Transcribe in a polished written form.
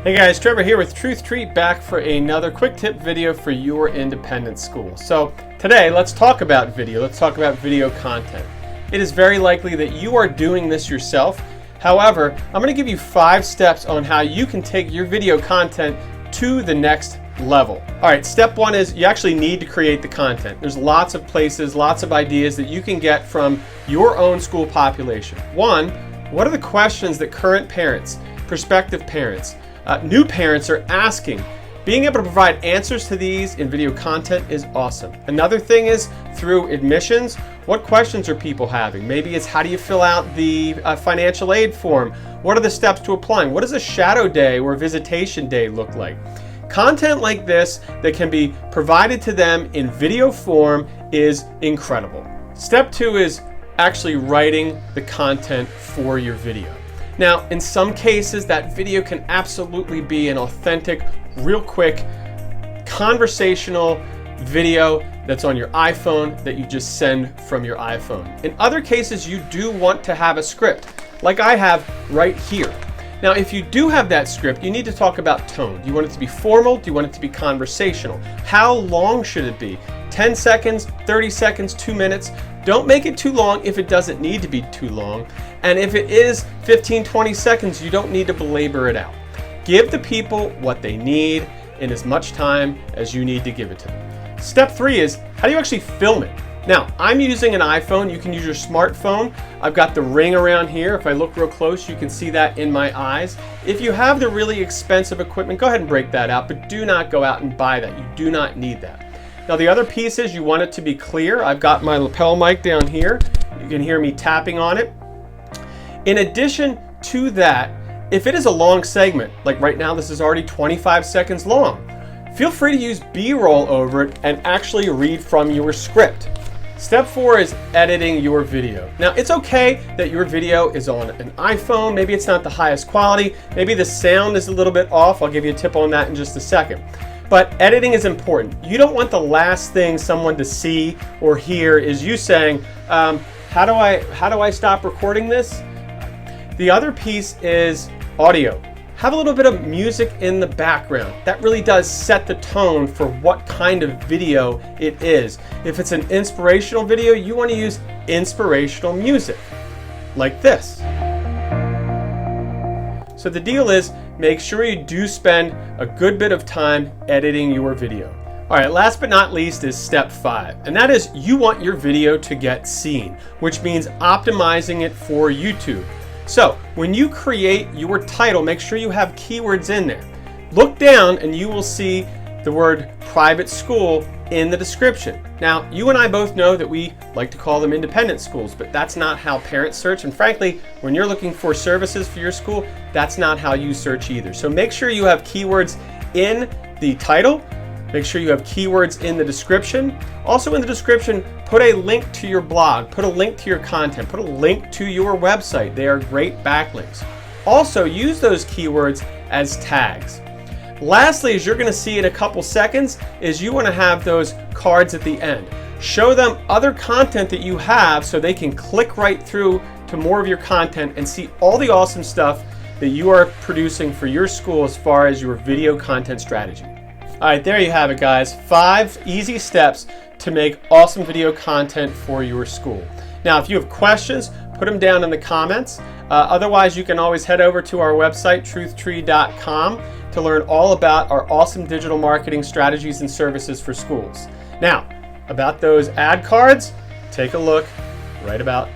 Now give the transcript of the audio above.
Hey guys, Trevor here with Truth Treat, back for another quick tip video for your independent school. So today, let's talk about video. Let's talk about video content. It is very likely that you are doing this yourself. However, I'm going to give you 5 steps on how you can take your video content to the next level. All right, step 1 is you actually need to create the content. There's lots of places, lots of ideas that you can get from your own school population. 1, what are the questions that current parents, prospective parents, new parents are asking? Being able to provide answers to these in video content is awesome. Another thing is through admissions, what questions are people having? Maybe it's how do you fill out the financial aid form? What are the steps to applying? What does a shadow day or visitation day look like? Content like this that can be provided to them in video form is incredible. Step 2 is actually writing the content for your video. Now, in some cases, that video can absolutely be an authentic, real quick, conversational video that's on your iPhone that you just send from your iPhone. In other cases, you do want to have a script, like I have right here. Now, if you do have that script, you need to talk about tone. Do you want it to be formal? Do you want it to be conversational? How long should it be? 10 seconds, 30 seconds, 2 minutes? Don't make it too long if it doesn't need to be too long. And if it is 15, 20 seconds, you don't need to belabor it out. Give the people what they need in as much time as you need to give it to them. Step 3 is, how do you actually film it? Now, I'm using an iPhone. You can use your smartphone. I've got the ring around here. If I look real close, you can see that in my eyes. If you have the really expensive equipment, go ahead and break that out, but do not go out and buy that. You do not need that. Now, the other piece is you want it to be clear. I've got my lapel mic down here. You can hear me tapping on it. In addition to that, if it is a long segment, like right now this is already 25 seconds long, feel free to use B-roll over it and actually read from your script. Step 4 is editing your video. Now, it's okay that your video is on an iPhone. Maybe it's not the highest quality. Maybe the sound is a little bit off. I'll give you a tip on that in just a second. But editing is important. You don't want the last thing someone to see or hear is you saying, how do I stop recording this? The other piece is audio. Have a little bit of music in the background. That really does set the tone for what kind of video it is. If it's an inspirational video, you want to use inspirational music, like this. So the deal is, make sure you do spend a good bit of time editing your video. All right, last but not least is step 5, and that is you want your video to get seen, which means optimizing it for YouTube. So when you create your title, make sure you have keywords in there. Look down and you will see the word private school in the description. Now, you and I both know that we like to call them independent schools, but that's not how parents search. And frankly, when you're looking for services for your school, that's not how you search either. So make sure you have keywords in the title. Make sure you have keywords in the description. Also in the description, put a link to your blog, put a link to your content, put a link to your website. They are great backlinks. Also use those keywords as tags. Lastly, as you're going to see in a couple seconds, is you want to have those cards at the end. Show them other content that you have so they can click right through to more of your content and see all the awesome stuff that you are producing for your school as far as your video content strategy. All right, there you have it, guys. 5 easy steps to make awesome video content for your school. Now, if you have questions, put them down in the comments. Otherwise, you can always head over to our website, truthtree.com, to learn all about our awesome digital marketing strategies and services for schools. Now, about those ad cards, take a look right about